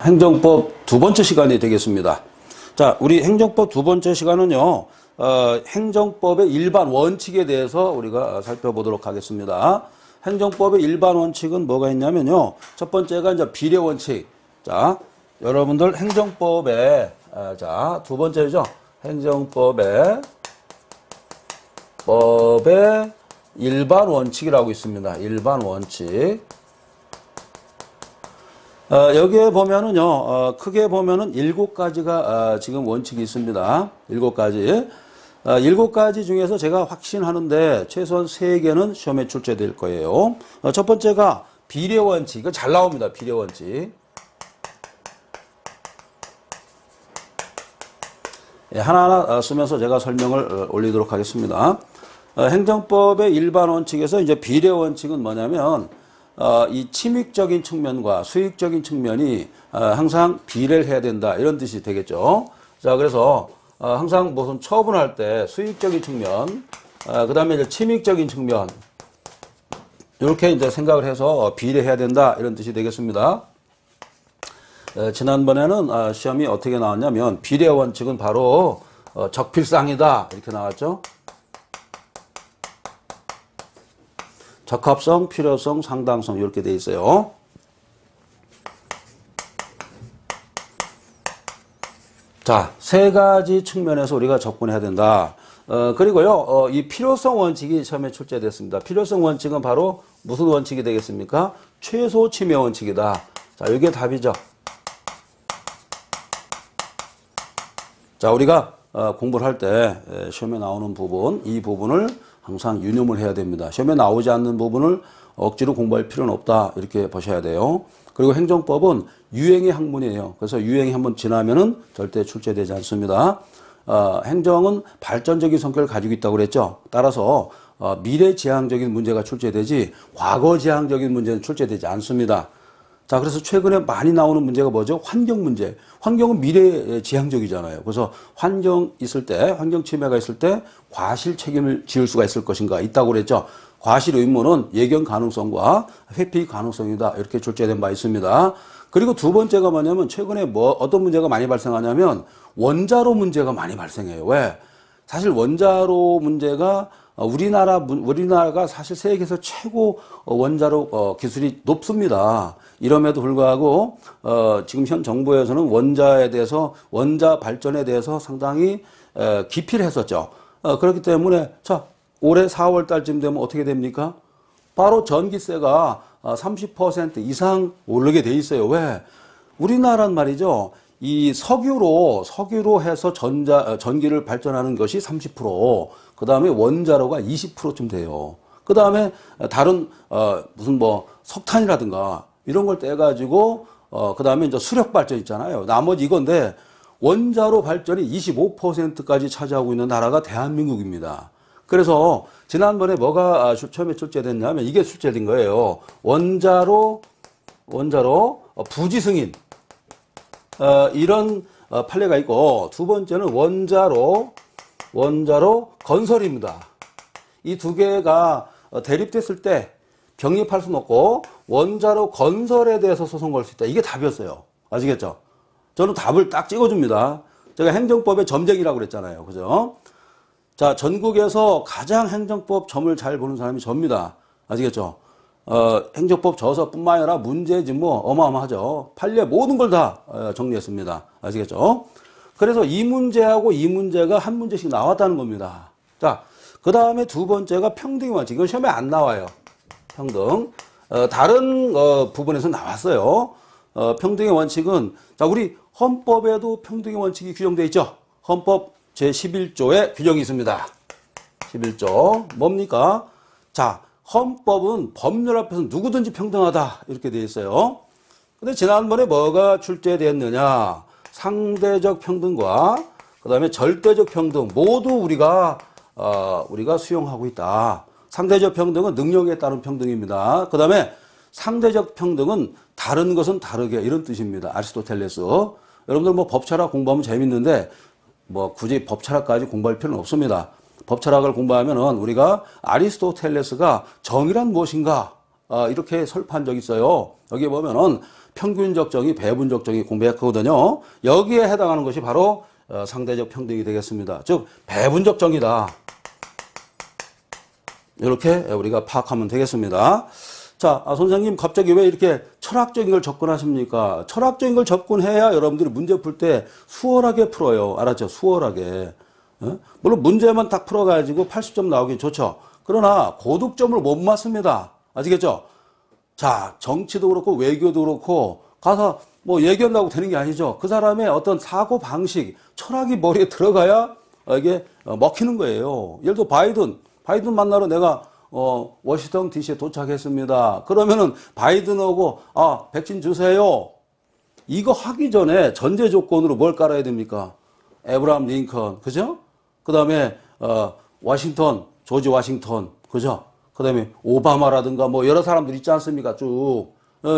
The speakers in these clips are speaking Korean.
행정법 두 번째 시간이 되겠습니다. 자, 우리 행정법 두 번째 시간은요, 행정법의 일반 원칙에 대해서 우리가 살펴보도록 하겠습니다. 행정법의 일반 원칙은 뭐가 있냐면요, 첫 번째가 이제 비례 원칙. 자, 여러분들 행정법에, 자, 두 번째죠. 행정법의 일반 원칙이라고 있습니다. 일반 원칙. 여기에 보면은요, 크게 보면은 7가지가 지금 원칙이 있습니다. 7가지. 7가지 중에서 제가 확신하는데 최소한 3개는 시험에 출제될 거예요. 첫 번째가 비례 원칙. 이거 잘 나옵니다. 비례 원칙. 예, 하나하나 쓰면서 제가 설명을 올리도록 하겠습니다. 행정법의 일반 원칙에서 이제 비례 원칙은 뭐냐면, 이 침익적인 측면과 수익적인 측면이 항상 비례를 해야 된다, 이런 뜻이 되겠죠. 자, 그래서 항상 무슨 처분할 때 수익적인 측면, 그 다음에 이제 침익적인 측면, 이렇게 이제 생각을 해서 비례해야 된다, 이런 뜻이 되겠습니다. 지난번에는 시험이 어떻게 나왔냐면 비례 원칙은 바로 적필상이다, 이렇게 나왔죠. 적합성, 필요성, 상당성, 이렇게 돼 있어요. 자, 3가지 측면에서 우리가 접근해야 된다. 그리고요, 이 필요성 원칙이 처음에 출제됐습니다. 필요성 원칙은 바로 무슨 원칙이 되겠습니까? 최소 침해 원칙이다. 자, 이게 답이죠. 자, 우리가 공부를 할 때 시험에 나오는 부분, 이 부분을 항상 유념을 해야 됩니다. 시험에 나오지 않는 부분을 억지로 공부할 필요는 없다, 이렇게 보셔야 돼요. 그리고 행정법은 유행의 학문이에요. 그래서 유행이 한번 지나면은 절대 출제되지 않습니다. 행정은 발전적인 성격을 가지고 있다고 그랬죠. 따라서 미래지향적인 문제가 출제되지 과거지향적인 문제는 출제되지 않습니다. 자, 그래서 최근에 많이 나오는 문제가 뭐죠? 환경 문제. 환경은 미래지향적이잖아요. 그래서 환경 있을 때, 환경 침해가 있을 때 과실 책임을 지을 수가 있을 것인가? 있다고 그랬죠. 과실 의무는 예견 가능성과 회피 가능성이다, 이렇게 출제된 바 있습니다. 그리고 두 번째가 뭐냐면 최근에 어떤 문제가 많이 발생하냐면 원자로 문제가 많이 발생해요. 왜? 사실 원자로 문제가 우리나라가 사실 세계에서 최고 원자로 기술이 높습니다. 이럼에도 불구하고 지금 현 정부에서는 원자에 대해서, 원자 발전에 대해서 상당히 기피를 했었죠. 그렇기 때문에 자, 올해 4월 달쯤 되면 어떻게 됩니까? 바로 전기세가 30% 이상 오르게 돼 있어요. 왜? 우리나라는 말이죠, 이 석유로 해서 전기를 발전하는 것이 30%, 그 다음에 원자로가 20%쯤 돼요. 그 다음에 다른 무슨 석탄이라든가 이런 걸 떼가지고 그 다음에 이제 수력 발전 있잖아요. 나머지 이건데 원자로 발전이 25%까지 차지하고 있는 나라가 대한민국입니다. 그래서 지난번에 뭐가 처음에 출제됐냐면 이게 출제된 거예요. 원자로 부지 승인, 이런 판례가 있고, 두 번째는 원자로 건설입니다. 이 두 개가 대립됐을 때 병립할 수는 없고 원자로 건설에 대해서 소송 걸 수 있다. 이게 답이었어요. 아시겠죠? 저는 답을 딱 찍어줍니다. 제가 행정법의 점쟁이라고 그랬잖아요. 그죠? 자, 전국에서 가장 행정법 점을 잘 보는 사람이 접니다. 아시겠죠? 행정법 저서뿐만 아니라 문제지 어마어마하죠. 판례 모든 걸 다 정리했습니다. 아시겠죠? 그래서 이 문제하고 이 문제가 한 문제씩 나왔다는 겁니다. 자, 그 다음에 두 번째가 평등의 원칙. 이건 시험에 안 나와요. 평등. 다른 부분에서 나왔어요. 평등의 원칙은, 자, 우리 헌법에도 평등의 원칙이 규정되어 있죠. 헌법 제11조에 규정이 있습니다. 11조. 뭡니까? 자, 헌법은 법률 앞에서 누구든지 평등하다, 이렇게 되어 있어요. 근데 지난번에 뭐가 출제되었느냐? 상대적 평등과 그 다음에 절대적 평등 모두 우리가 수용하고 있다. 상대적 평등은 능력에 따른 평등입니다. 그 다음에 상대적 평등은 다른 것은 다르게, 이런 뜻입니다. 아리스토텔레스. 여러분들 법철학 공부하면 재밌는데 굳이 법철학까지 공부할 필요는 없습니다. 법철학을 공부하면은 우리가 아리스토텔레스가 정의란 무엇인가, 이렇게 설파한 적이 있어요. 여기 보면은 평균적 정의, 배분적 정의 공부했거든요. 여기에 해당하는 것이 바로 상대적 평등이 되겠습니다. 즉 배분적 정의다. 이렇게 우리가 파악하면 되겠습니다. 자, 선생님 갑자기 왜 이렇게 철학적인 걸 접근하십니까? 철학적인 걸 접근해야 여러분들이 문제 풀 때 수월하게 풀어요. 알았죠? 수월하게. 물론 문제만 딱 풀어가지고 80점 나오기 좋죠. 그러나 고득점을 못 맞습니다. 아시겠죠? 자, 정치도 그렇고 외교도 그렇고 가서 뭐 얘기한다고 되는 게 아니죠. 그 사람의 어떤 사고 방식, 철학이 머리에 들어가야 이게 먹히는 거예요. 예를 들어 바이든 만나러 내가 워싱턴 DC에 도착했습니다. 그러면은 바이든하고 백신 주세요. 이거 하기 전에 전제 조건으로 뭘 깔아야 됩니까? 에브라함 링컨, 그죠? 그 다음에 조지 워싱턴, 그죠? 그 다음에 오바마라든가 뭐 여러 사람들 있지 않습니까? 쭉.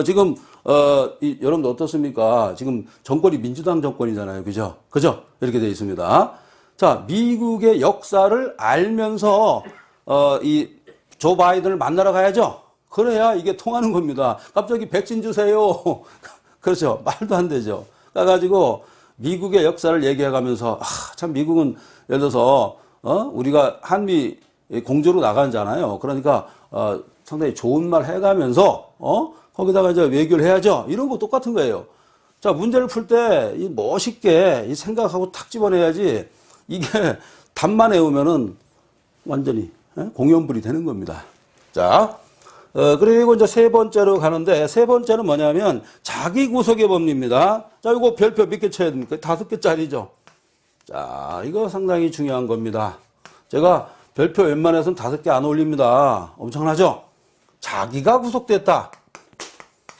지금 여러분들 어떻습니까? 지금 정권이 민주당 정권이잖아요. 그죠? 그죠? 이렇게 되어 있습니다. 자, 미국의 역사를 알면서 이 조 바이든을 만나러 가야죠. 그래야 이게 통하는 겁니다. 갑자기 백신 주세요. 그렇죠. 말도 안 되죠. 가가지고 미국의 역사를 얘기해가면서 참 미국은 예를 들어서 우리가 한미 공조로 나가잖아요. 그러니까 상당히 좋은 말 해가면서 거기다가 이제 외교를 해야죠. 이런 거 똑같은 거예요. 자, 문제를 풀 때 멋있게 이 생각하고 탁 집어내야지 이게 답만 외우면은 완전히 공연불이 되는 겁니다. 자, 그리고 이제 세 번째로 가는데, 세 번째는 뭐냐면 자기 구속의 법리입니다. 자, 이거 별표 몇 개 쳐야 됩니까? 5개짜리죠. 자, 이거 상당히 중요한 겁니다. 제가 별표 웬만해서는 5개 안 올립니다. 엄청나죠? 자기가 구속됐다.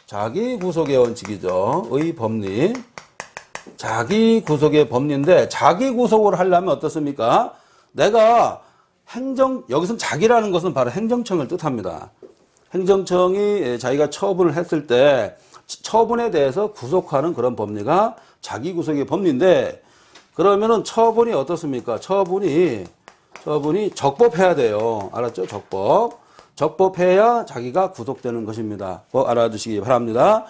자기 구속의 원칙이죠. 의 법리. 자기 구속의 법리인데, 자기 구속을 하려면 어떻습니까? 내가 여기서는 자기라는 것은 바로 행정청을 뜻합니다. 행정청이 자기가 처분을 했을 때 처분에 대해서 구속하는 그런 법리가 자기 구속의 법리인데, 그러면은 처분이 어떻습니까? 처분이 적법해야 돼요. 알았죠? 적법해야 자기가 구속되는 것입니다. 꼭 알아두시기 바랍니다.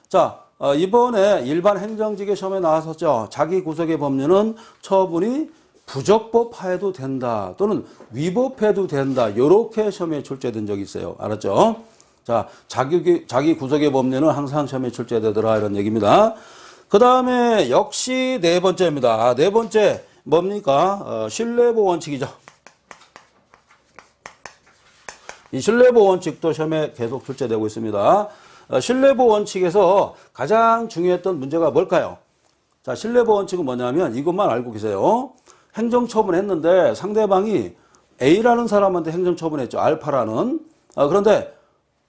자, 이번에 일반 행정직의 시험에 나왔었죠. 자기 구속의 법리는 처분이 부적법해도 된다 또는 위법해도 된다, 이렇게 시험에 출제된 적이 있어요. 알았죠? 자, 자기 구속의 법리는 항상 시험에 출제되더라, 이런 얘기입니다. 그 다음에 역시 네 번째입니다. 네 번째 뭡니까? 신뢰보호 원칙이죠. 이 신뢰보호 원칙도 시험에 계속 출제되고 있습니다. 신뢰보호 원칙에서 가장 중요했던 문제가 뭘까요? 자, 신뢰보호 원칙은 뭐냐면 이것만 알고 계세요. 행정처분했는데 상대방이 A라는 사람한테 행정처분했죠. 알파라는. 그런데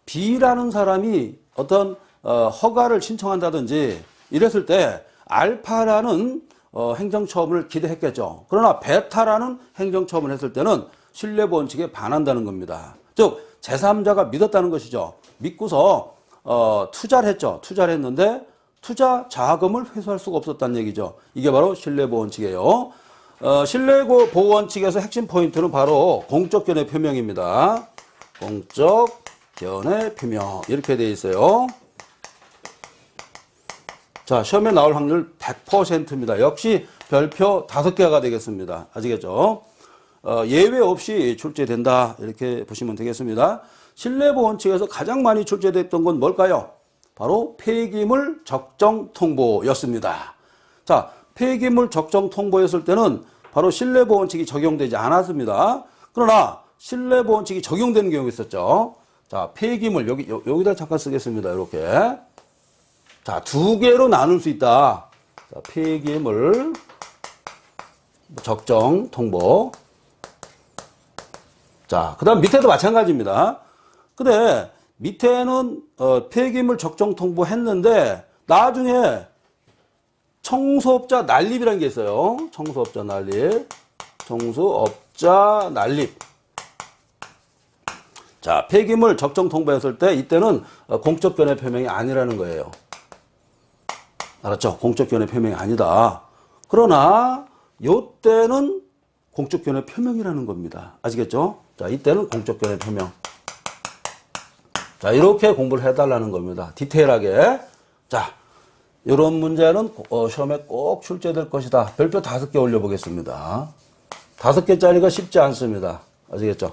B라는 사람이 어떤 허가를 신청한다든지 이랬을 때 알파라는 행정처분을 기대했겠죠. 그러나 베타라는 행정처분을 했을 때는 신뢰보호 원칙에 반한다는 겁니다. 즉 제3자가 믿었다는 것이죠. 믿고서 투자를 했죠. 투자를 했는데 투자 자금을 회수할 수가 없었다는 얘기죠. 이게 바로 신뢰보호 원칙이에요. 신뢰보호 원칙에서 핵심 포인트는 바로 공적 견해 표명입니다. 공적 견해 표명, 이렇게 되어 있어요. 자, 시험에 나올 확률 100%입니다. 역시 별표 5개가 되겠습니다. 아시겠죠? 예외 없이 출제된다, 이렇게 보시면 되겠습니다. 신뢰보호 원칙에서 가장 많이 출제됐던 건 뭘까요? 바로 폐기물 적정 통보였습니다. 자, 폐기물 적정 통보였을 때는 바로 신뢰보호 원칙이 적용되지 않았습니다. 그러나 신뢰보호 원칙이 적용되는 경우가 있었죠. 자, 폐기물 여기다 잠깐 쓰겠습니다. 이렇게. 자, 2개로 나눌 수 있다. 자, 폐기물 적정 통보. 자, 그다음 밑에도 마찬가지입니다. 근데 밑에는 폐기물 적정 통보했는데 나중에 청소업자 난립이라는 게 있어요. 청소업자 난립. 청소업자 난립. 자, 폐기물 적정 통보했을 때 이때는 공적 견해 표명이 아니라는 거예요. 알았죠? 공적 견해 표명이 아니다. 그러나 요때는 공적 견해 표명이라는 겁니다. 아시겠죠? 자, 이때는 공적 견해 표명. 자, 이렇게 공부를 해달라는 겁니다. 디테일하게. 자, 이런 문제는 시험에 꼭 출제될 것이다. 별표 5개 올려보겠습니다. 5개짜리가 쉽지 않습니다. 아시겠죠?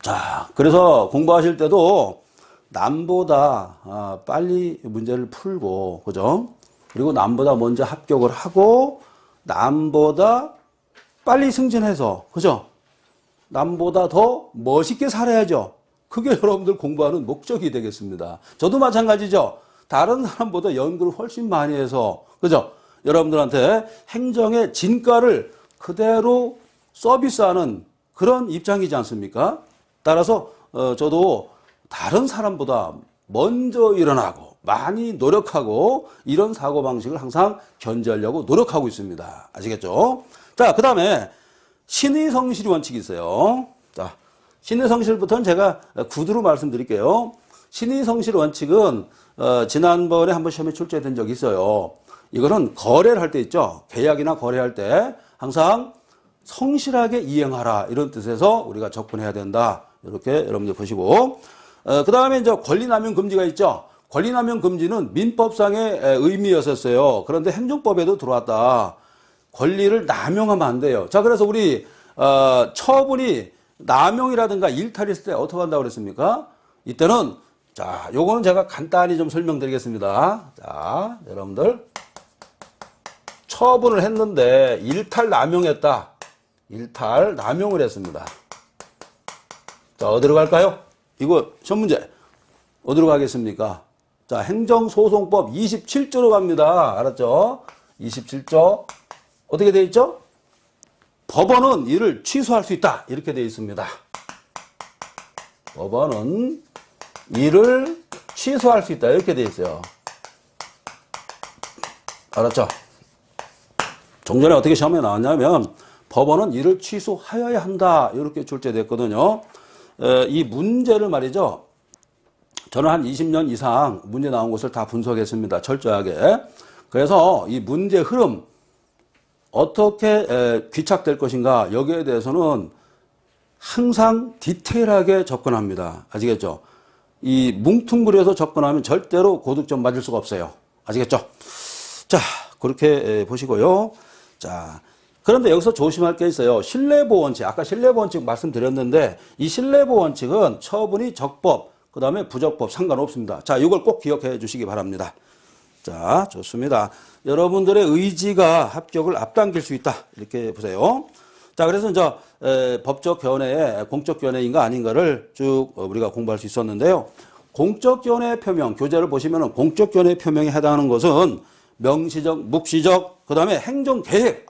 자, 그래서 공부하실 때도 남보다 빨리 문제를 풀고, 그죠? 그리고 남보다 먼저 합격을 하고, 남보다 빨리 승진해서, 그죠? 남보다 더 멋있게 살아야죠. 그게 여러분들 공부하는 목적이 되겠습니다. 저도 마찬가지죠. 다른 사람보다 연구를 훨씬 많이 해서, 그죠? 여러분들한테 행정의 진가를 그대로 서비스하는 그런 입장이지 않습니까? 따라서 저도 다른 사람보다 먼저 일어나고 많이 노력하고 이런 사고방식을 항상 견지하려고 노력하고 있습니다. 아시겠죠? 자, 그 다음에 신의성실이 원칙이 있어요. 자, 신의성실부터는 제가 구두로 말씀드릴게요. 신의성실 원칙은 지난번에 한번 시험에 출제된 적이 있어요. 이거는 거래를 할 때 있죠. 계약이나 거래할 때 항상 성실하게 이행하라 이런 뜻에서 우리가 접근해야 된다. 이렇게 여러분들 보시고 그 다음에 이제 권리남용 금지가 있죠. 권리남용 금지는 민법상의 의미였었어요. 그런데 행정법에도 들어왔다. 권리를 남용하면 안 돼요. 자, 그래서 우리 처분이 남용이라든가 일탈했을 때 어떻게 한다고 그랬습니까? 이때는 자, 요거는 제가 간단히 좀 설명드리겠습니다. 자, 여러분들 처분을 했는데 일탈 남용했다. 일탈 남용을 했습니다. 자, 어디로 갈까요? 이거 시험 문제 어디로 가겠습니까? 자, 행정소송법 27조로 갑니다. 알았죠? 27조 어떻게 되어 있죠? 법원은 이를 취소할 수 있다. 이렇게 되어 있습니다. 법원은 이를 취소할 수 있다. 이렇게 되어 있어요. 알았죠? 종전에 어떻게 시험에 나왔냐면 법원은 이를 취소하여야 한다. 이렇게 출제됐거든요. 이 문제를 말이죠. 저는 한 20년 이상 문제 나온 것을 다 분석했습니다. 철저하게. 그래서 이 문제 흐름 어떻게 귀착될 것인가 여기에 대해서는 항상 디테일하게 접근합니다. 아시겠죠? 이 뭉퉁그려서 접근하면 절대로 고득점 맞을 수가 없어요. 아시겠죠? 자, 그렇게 보시고요. 자, 그런데 여기서 조심할 게 있어요. 신뢰보원칙. 아까 신뢰보원칙 말씀드렸는데 이 신뢰보원칙은 처분이 적법, 그 다음에 부적법 상관없습니다. 자, 이걸 꼭 기억해 주시기 바랍니다. 자, 좋습니다. 여러분들의 의지가 합격을 앞당길 수 있다. 이렇게 보세요. 자, 그래서 이제 법적 견해, 공적 견해인가 아닌가를 쭉 우리가 공부할 수 있었는데요. 공적 견해 표명, 교재를 보시면 공적 견해 표명에 해당하는 것은 명시적, 묵시적, 그 다음에 행정계획.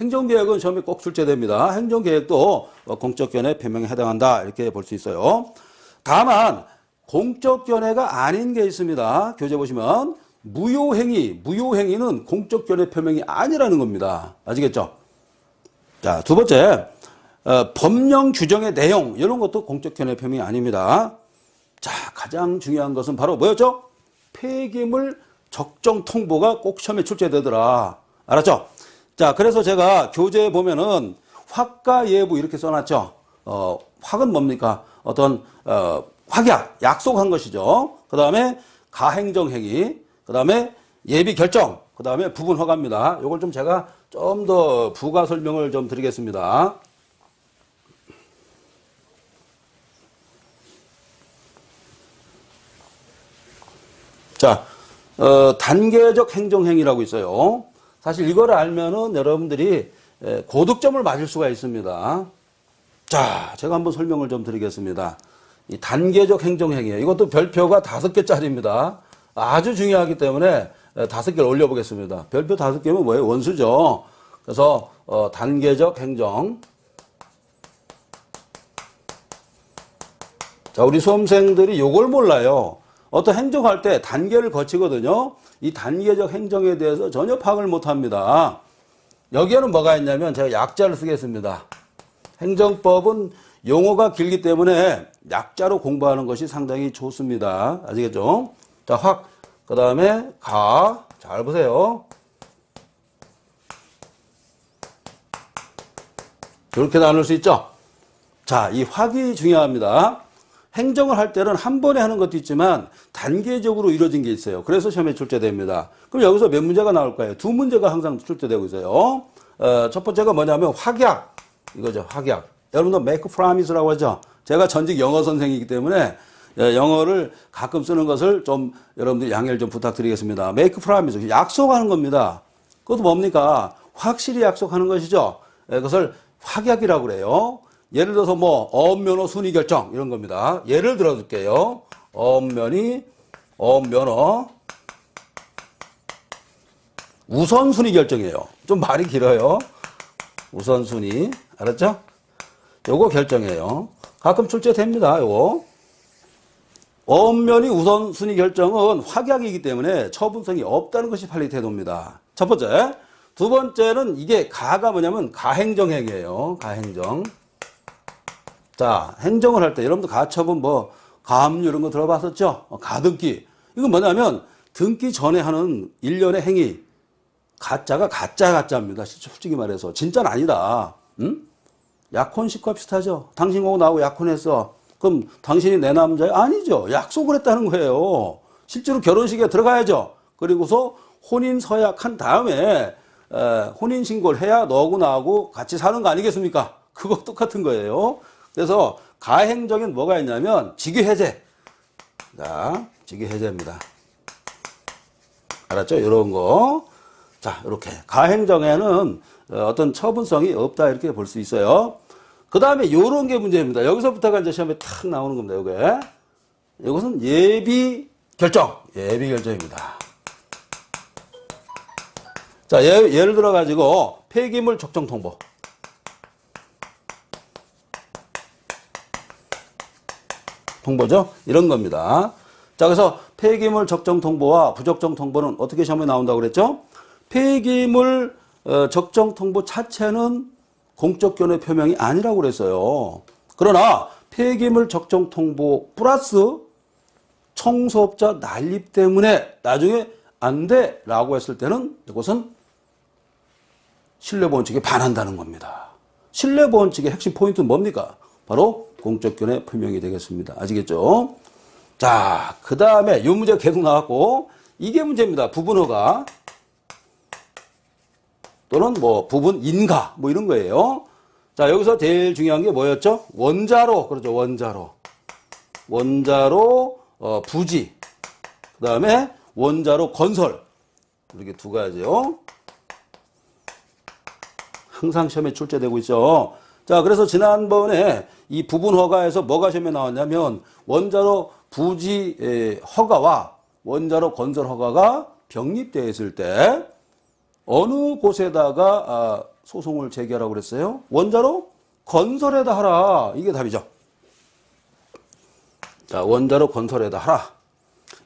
행정계획은 시험에 꼭 출제됩니다. 행정계획도 공적 견해 표명에 해당한다. 이렇게 볼 수 있어요. 다만 공적 견해가 아닌 게 있습니다. 교재 보시면 무효행위는 공적 견해 표명이 아니라는 겁니다. 아시겠죠? 자, 두 번째, 법령 규정의 내용 이런 것도 공적 견해 표명이 아닙니다. 자, 가장 중요한 것은 바로 뭐였죠? 폐기물 적정 통보가 꼭 시험에 출제되더라. 알았죠? 자, 그래서 제가 교재에 보면은 확가 예부 이렇게 써놨죠. 확은 뭡니까? 어떤 확약, 약속한 것이죠. 그 다음에 가행정행위, 그 다음에 예비 결정, 그 다음에 부분 허가입니다. 이걸 좀 제가 좀 더 부가 설명을 좀 드리겠습니다. 자, 단계적 행정행위라고 있어요. 사실 이걸 알면은 여러분들이 고득점을 맞을 수가 있습니다. 자, 제가 한번 설명을 좀 드리겠습니다. 이 단계적 행정행위예요. 이것도 별표가 5개짜리입니다. 아주 중요하기 때문에 5개를 올려보겠습니다. 별표 5개면 뭐예요? 원수죠. 그래서 단계적 행정. 자, 우리 수험생들이 이걸 몰라요. 어떤 행정할 때 단계를 거치거든요. 이 단계적 행정에 대해서 전혀 파악을 못합니다. 여기에는 뭐가 있냐면 제가 약자를 쓰겠습니다. 행정법은 용어가 길기 때문에 약자로 공부하는 것이 상당히 좋습니다. 아시겠죠? 자, 확, 그 다음에 가. 잘 보세요. 이렇게 나눌 수 있죠? 자, 이 확이 중요합니다. 행정을 할 때는 한 번에 하는 것도 있지만 단계적으로 이루어진 게 있어요. 그래서 시험에 출제됩니다. 그럼 여기서 몇 문제가 나올까요? 두 문제가 항상 출제되고 있어요. 첫 번째가 뭐냐면 확약. 이거죠. 확약. 여러분들 make promise라고 하죠. 제가 전직 영어 선생이기 때문에 영어를 가끔 쓰는 것을 좀 여러분들 양해를 좀 부탁드리겠습니다. make promise. 약속하는 겁니다. 그것도 뭡니까? 확실히 약속하는 것이죠. 그것을 확약이라고 그래요. 예를 들어서 뭐 어업면허 순위 결정 이런 겁니다. 예를 들어 줄게요. 어업면허 우선순위 결정이에요. 좀 말이 길어요. 우선순위 알았죠? 요거 결정이에요. 가끔 출제됩니다. 요거 어업면이 우선순위 결정은 확약이기 때문에 처분성이 없다는 것이 판례 태도입니다. 첫 번째. 두 번째는 이게 가가 뭐냐면 가행정행위예요. 가행정. 자, 행정을 할 때 여러분들 가처분 뭐 가압류 이런 거 들어봤었죠? 가등기. 이건 뭐냐면 등기 전에 하는 일련의 행위. 가짜가 가짜입니다. 솔직히 말해서 진짜는 아니다. 응? 약혼식과 비슷하죠. 당신하고 나하고 약혼했어. 그럼 당신이 내 남자야? 아니죠. 약속을 했다는 거예요. 실제로 결혼식에 들어가야죠. 그리고서 혼인 서약한 다음에 혼인신고를 해야 너하고 나하고 같이 사는 거 아니겠습니까? 그거 똑같은 거예요. 그래서 가행정엔 뭐가 있냐면 직위해제. 자, 직위해제입니다. 알았죠? 이런 거. 자, 이렇게 가행정에는 어떤 처분성이 없다 이렇게 볼 수 있어요. 그 다음에 이런 게 문제입니다. 여기서부터가 이제 시험에 탁 나오는 겁니다. 요게. 이것은 예비 결정입니다. 자, 예를 들어 가지고 폐기물 적정 통보. 통보죠? 이런 겁니다. 자, 그래서 폐기물 적정 통보와 부적정 통보는 어떻게 시험에 나온다고 그랬죠? 폐기물 적정 통보 자체는 공적 견해 표명이 아니라고 그랬어요. 그러나 폐기물 적정 통보 플러스 청소업자 난립 때문에 나중에 안 돼라고 했을 때는 이것은 신뢰보원칙에 반한다는 겁니다. 신뢰보원칙의 핵심 포인트는 뭡니까? 바로 공적 견해 표명이 되겠습니다. 아시겠죠? 자, 그 다음에 이 문제가 계속 나왔고 이게 문제입니다. 부분허가 또는 뭐 부분 인가 뭐 이런 거예요. 자, 여기서 제일 중요한 게 뭐였죠? 원자로. 그렇죠. 원자로 부지. 그다음에 원자로 건설. 이렇게 두 가지요. 항상 시험에 출제되고 있죠. 자, 그래서 지난번에 이 부분 허가에서 뭐가 시험에 나왔냐면 원자로 부지 허가와 원자로 건설 허가가 병립되어 있을 때 어느 곳에다가 소송을 제기하라고 그랬어요? 원자로 건설에다 하라. 이게 답이죠. 자, 원자로 건설에다 하라.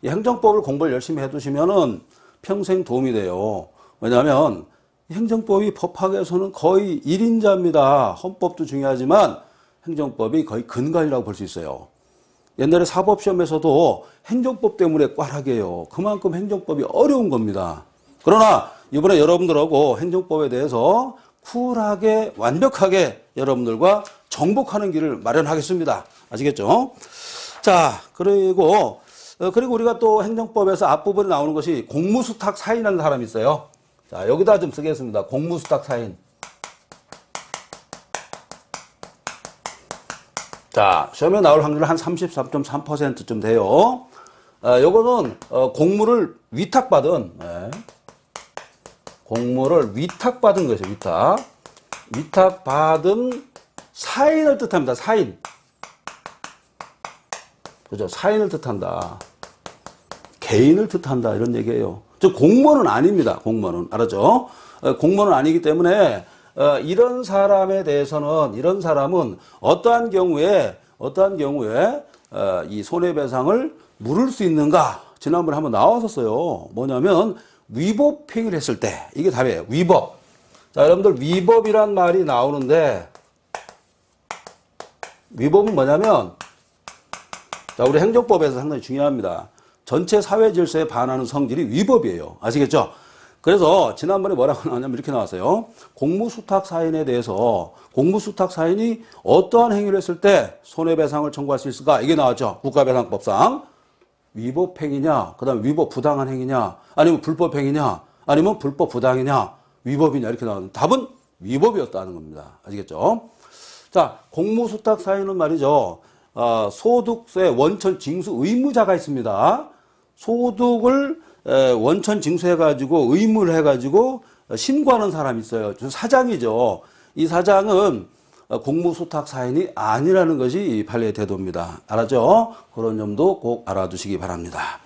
이 행정법을 공부를 열심히 해두시면은 평생 도움이 돼요. 왜냐하면 행정법이 법학에서는 거의 1인자입니다. 헌법도 중요하지만 행정법이 거의 근간이라고 볼 수 있어요. 옛날에 사법시험에서도 행정법 때문에 꽈라게 해요. 그만큼 행정법이 어려운 겁니다. 그러나 이번에 여러분들하고 행정법에 대해서 쿨하게 완벽하게 여러분들과 정복하는 길을 마련하겠습니다. 아시겠죠? 자, 그리고 우리가 또 행정법에서 앞부분에 나오는 것이 공무수탁 사인하는 사람이 있어요. 자, 여기다 좀 쓰겠습니다. 공무수탁 사인. 자, 시험에 나올 확률은 한 33.3%쯤 돼요. 요거는 공무를 위탁받은 공무를 위탁받은 것이죠. 위탁받은 사인을 뜻합니다. 사인. 그죠? 사인을 뜻한다. 개인을 뜻한다. 이런 얘기예요. 저 공무원은 아닙니다. 공무원은. 알았죠? 공무원은 아니기 때문에 이런 사람에 대해서는 이런 사람은 어떠한 경우에 이 손해배상을 물을 수 있는가? 지난번에 한번 나왔었어요. 뭐냐면 위법 행위를 했을 때 이게 답이에요. 위법. 자, 여러분들 위법이란 말이 나오는데 위법은 뭐냐면 자, 우리 행정법에서 상당히 중요합니다. 전체 사회 질서에 반하는 성질이 위법이에요. 아시겠죠? 그래서 지난번에 뭐라고 나왔냐면 이렇게 나왔어요. 공무수탁 사인에 대해서 공무수탁 사인이 어떠한 행위를 했을 때 손해배상을 청구할 수 있을까? 이게 나왔죠. 국가배상법상. 위법 행위냐, 그 다음에 위법 부당한 행위냐, 아니면 불법 행위냐, 아니면 불법 부당이냐, 위법이냐 이렇게 나오는 답은 위법이었다는 겁니다. 아시겠죠? 자, 공무수탁 사인은 말이죠. 소득세 원천 징수 의무자가 있습니다. 소득을 원천 징수해가지고 의무를 해가지고 신고하는 사람이 있어요. 사장이죠. 이 사장은 공무수탁 사인이 아니라는 것이 판례의 태도입니다. 알았죠? 그런 점도 꼭 알아두시기 바랍니다.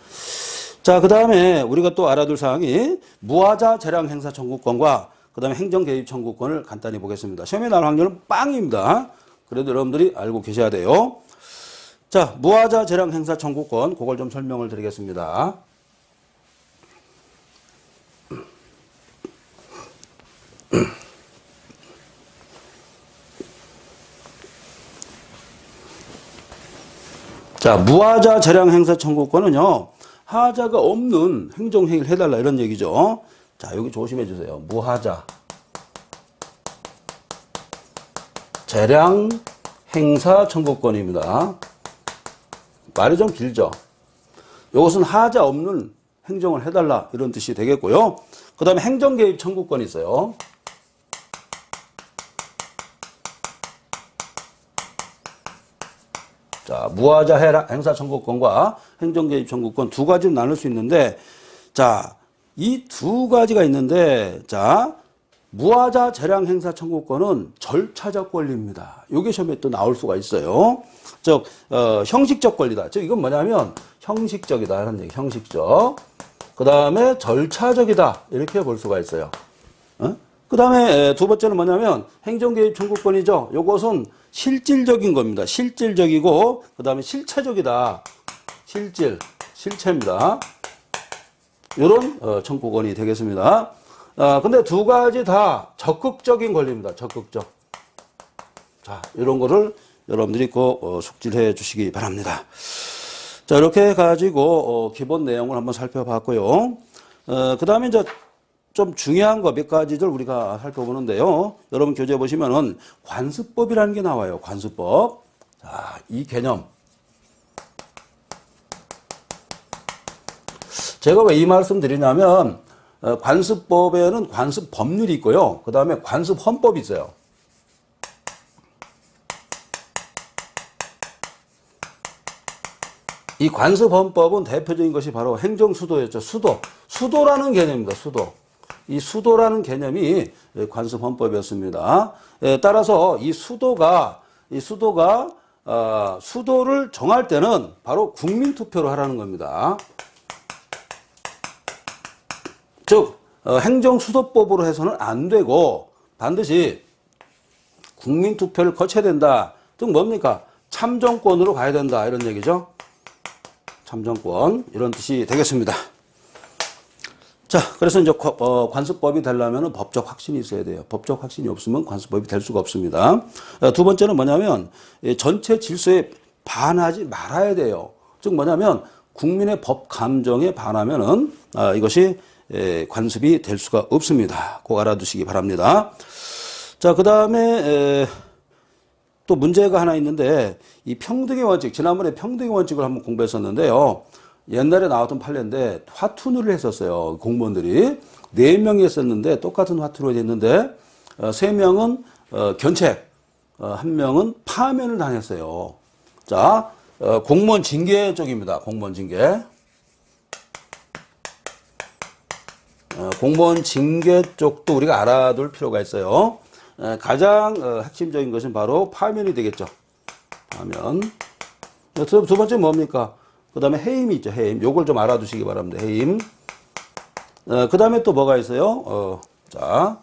자, 그 다음에 우리가 또 알아둘 사항이 무하자 재량 행사 청구권과 그 다음에 행정 개입 청구권을 간단히 보겠습니다. 시험에 나올 확률은 빵입니다. 그래도 여러분들이 알고 계셔야 돼요. 자, 무하자 재량 행사 청구권, 그걸 좀 설명을 드리겠습니다. 자, 무하자 재량 행사 청구권은요, 하자가 없는 행정행위를 해달라 이런 얘기죠. 자, 여기 조심해 주세요. 무하자 재량 행사 청구권입니다. 말이 좀 길죠. 이것은 하자 없는 행정을 해달라 이런 뜻이 되겠고요. 그 다음에 행정개입 청구권이 있어요. 자, 무하자 행사 청구권과 행정개입 청구권 두 가지로 나눌 수 있는데, 자, 이 두 가지가 있는데, 자, 무하자 재량 행사 청구권은 절차적 권리입니다. 요게 시험에 또 나올 수가 있어요. 즉, 형식적 권리다. 즉, 이건 뭐냐면, 형식적이다. 이런 얘기, 형식적. 그 다음에 절차적이다. 이렇게 볼 수가 있어요. 그 다음에 두 번째는 뭐냐면, 행정개입 청구권이죠. 요것은 실질적인 겁니다. 실질적이고, 그 다음에 실체적이다. 실체입니다. 이런 청구권이 되겠습니다. 근데 두 가지 다 적극적인 권리입니다. 적극적. 자, 이런 거를 여러분들이 꼭 숙지해 주시기 바랍니다. 자, 이렇게 해가지고 기본 내용을 한번 살펴봤고요. 그 다음에 이제 좀 중요한 거 몇 가지들 우리가 살펴보는데요. 여러분 교재 보시면은 관습법이라는 게 나와요. 관습법. 자, 이 개념. 제가 왜 이 말씀 드리냐면, 관습법에는 관습 법률이 있고요. 그 다음에 관습 헌법이 있어요. 이 관습 헌법은 대표적인 것이 바로 행정수도였죠. 수도라는 개념입니다. 이 수도라는 개념이 관습 헌법이었습니다. 따라서 이 수도가 수도를 정할 때는 바로 국민투표로 하라는 겁니다. 즉, 행정수도법으로 해서는 안 되고 반드시 국민투표를 거쳐야 된다. 즉 뭡니까? 참정권으로 가야 된다. 이런 얘기죠. 참정권. 이런 뜻이 되겠습니다. 자, 그래서 이제 관습법이 되려면 법적 확신이 있어야 돼요. 법적 확신이 없으면 관습법이 될 수가 없습니다. 두 번째는 뭐냐면 전체 질서에 반하지 말아야 돼요. 즉 뭐냐면 국민의 법 감정에 반하면은 이것이 관습이 될 수가 없습니다. 꼭 알아두시기 바랍니다. 자, 그 다음에 또 문제가 하나 있는데 이 평등의 원칙, 지난번에 평등의 원칙을 한번 공부했었는데요. 옛날에 나왔던 판례인데 화투를 했었어요. 공무원들이 4명이 했었는데 똑같은 화투로 했는데 3명은 견책, 1명은 파면을 당했어요. 자, 공무원 징계 쪽입니다. 공무원 징계. 공무원 징계 쪽도 우리가 알아둘 필요가 있어요. 가장 핵심적인 것은 바로 파면이 되겠죠. 파면. 두 번째 뭡니까? 그 다음에 해임이 있죠. 해임. 요걸 좀 알아두시기 바랍니다. 해임. 그 다음에 또 뭐가 있어요? 자,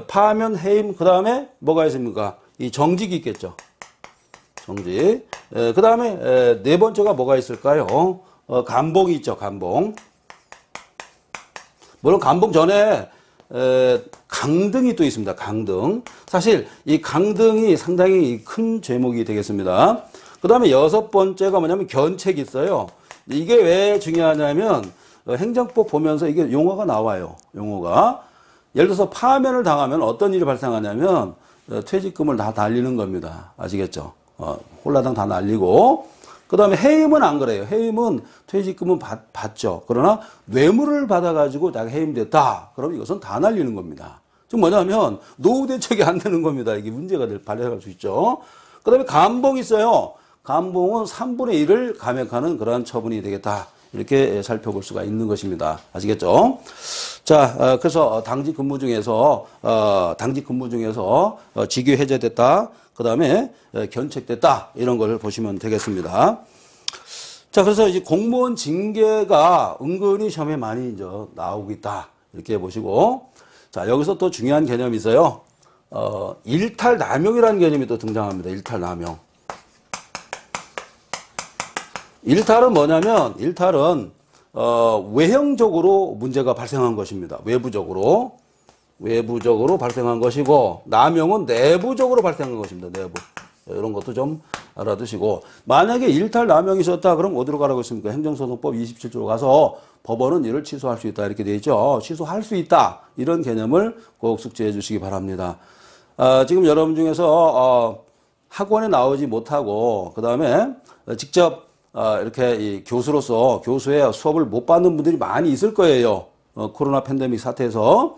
파면, 해임. 그 다음에 뭐가 있습니까? 이 정직이 있겠죠. 정직. 그 다음에 네 번째가 뭐가 있을까요? 감봉이 있죠. 감봉. 물론 감봉 전에 강등이 또 있습니다. 강등. 사실 이 강등이 상당히 큰 죄목이 되겠습니다. 그 다음에 6번째가 뭐냐면 견책이 있어요. 이게 왜 중요하냐면 행정법 보면서 이게 용어가 나와요. 용어가. 예를 들어서 파면을 당하면 어떤 일이 발생하냐면 퇴직금을 다 날리는 겁니다. 아시겠죠? 홀라당 다 날리고 그 다음에 해임은 안 그래요. 해임은 퇴직금은 받죠. 그러나 뇌물을 받아가지고 자기가 해임됐다. 그럼 이것은 다 날리는 겁니다. 지금 뭐냐면 노후 대책이 안 되는 겁니다. 이게 문제가 발생할 수 있죠. 그 다음에 감봉이 있어요. 감봉은 3분의 1을 감액하는 그러한 처분이 되겠다. 이렇게 살펴볼 수가 있는 것입니다. 아시겠죠? 자, 그래서 당직 근무 중에서 직위 해제됐다. 그 다음에 견책됐다. 이런 걸 보시면 되겠습니다. 자, 그래서 이제 공무원 징계가 은근히 시험에 많이 이제 나오고 있다. 이렇게 보시고. 자, 여기서 또 중요한 개념이 있어요. 일탈남용이라는 개념이 또 등장합니다. 일탈남용. 일탈은 뭐냐면, 일탈은, 외형적으로 문제가 발생한 것입니다. 외부적으로 발생한 것이고, 남용은 내부적으로 발생한 것입니다. 내부. 이런 것도 좀 알아두시고, 만약에 일탈 남용이 있었다, 그럼 어디로 가라고 했습니까? 행정소송법 27조로 가서 법원은 이를 취소할 수 있다. 이렇게 되어 있죠. 취소할 수 있다. 이런 개념을 꼭 숙지해 주시기 바랍니다. 지금 여러분 중에서, 학원에 나오지 못하고, 그 다음에 직접 이렇게 이 교수로서 교수의 수업을 못 받는 분들이 많이 있을 거예요. 코로나 팬데믹 사태에서.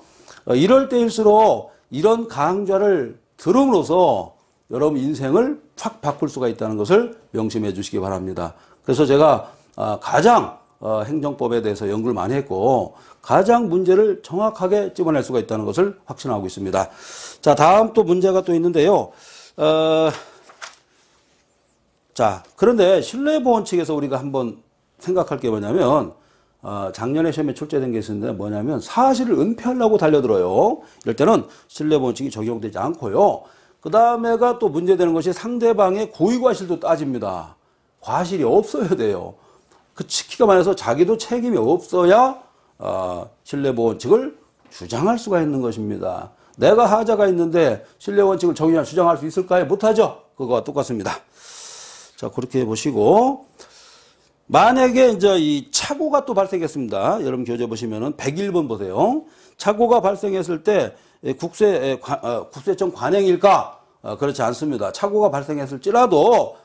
이럴 때일수록 이런 강좌를 들음으로써 여러분 인생을 확 바꿀 수가 있다는 것을 명심해 주시기 바랍니다. 그래서 제가 가장 행정법에 대해서 연구를 많이 했고 가장 문제를 정확하게 찝어낼 수가 있다는 것을 확신하고 있습니다. 자, 다음 또 문제가 또 있는데요. 자, 그런데 신뢰보원 측에서 우리가 한번 생각할 게 뭐냐면, 작년에 시험에 출제된 게 있었는데 뭐냐면 사실을 은폐하려고 달려들어요. 이럴 때는 신뢰보원 측이 적용되지 않고요. 그 다음에가 또 문제되는 것이 상대방의 고의과실도 따집니다. 과실이 없어야 돼요. 그 키가 많아서 자기도 책임이 없어야, 신뢰보원 측을 주장할 수가 있는 것입니다. 내가 하자가 있는데 신뢰원칙을 주장할 수 있을까요? 못하죠. 그거와 똑같습니다. 자, 그렇게 보시고, 만약에 이제 이 착오가 또 발생했습니다. 여러분 교재 보시면은 101번 보세요. 착오가 발생했을 때 국세청 관행일까? 그렇지 않습니다. 착오가 발생했을지라도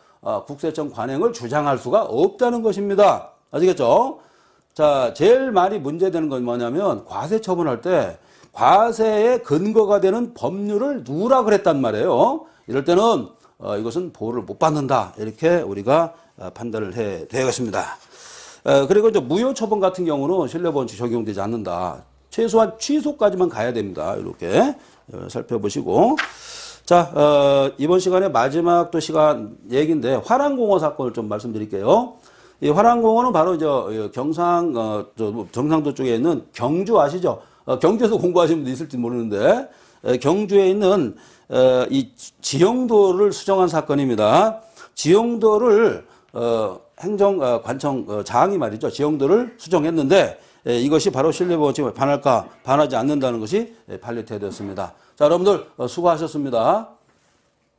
국세청 관행을 주장할 수가 없다는 것입니다. 아시겠죠? 자, 제일 많이 문제되는 건 뭐냐면 과세 처분할 때 과세의 근거가 되는 법률을 누락을 했단 말이에요. 이럴 때는 이것은 보호를 못 받는다. 이렇게 우리가 판단을 해야 되겠습니다. 그리고 이제 무효 처분 같은 경우는 신뢰보원칙 적용되지 않는다. 최소한 취소까지만 가야 됩니다. 이렇게 살펴보시고. 자, 이번 시간에 마지막 또 시간 얘기인데 화랑공어 사건을 좀 말씀드릴게요. 이 화랑공어는 바로 경상도 쪽에 있는 경주 아시죠? 경주에서 공부하시는 분도 있을지 모르는데 경주에 있는 이 지형도를 수정한 사건입니다. 지형도를 행정관청 장이 말이죠. 지형도를 수정했는데 이것이 바로 신뢰보원칙에 반할까 반하지 않는다는 것이 판례 되었습니다. 자, 여러분들 수고하셨습니다.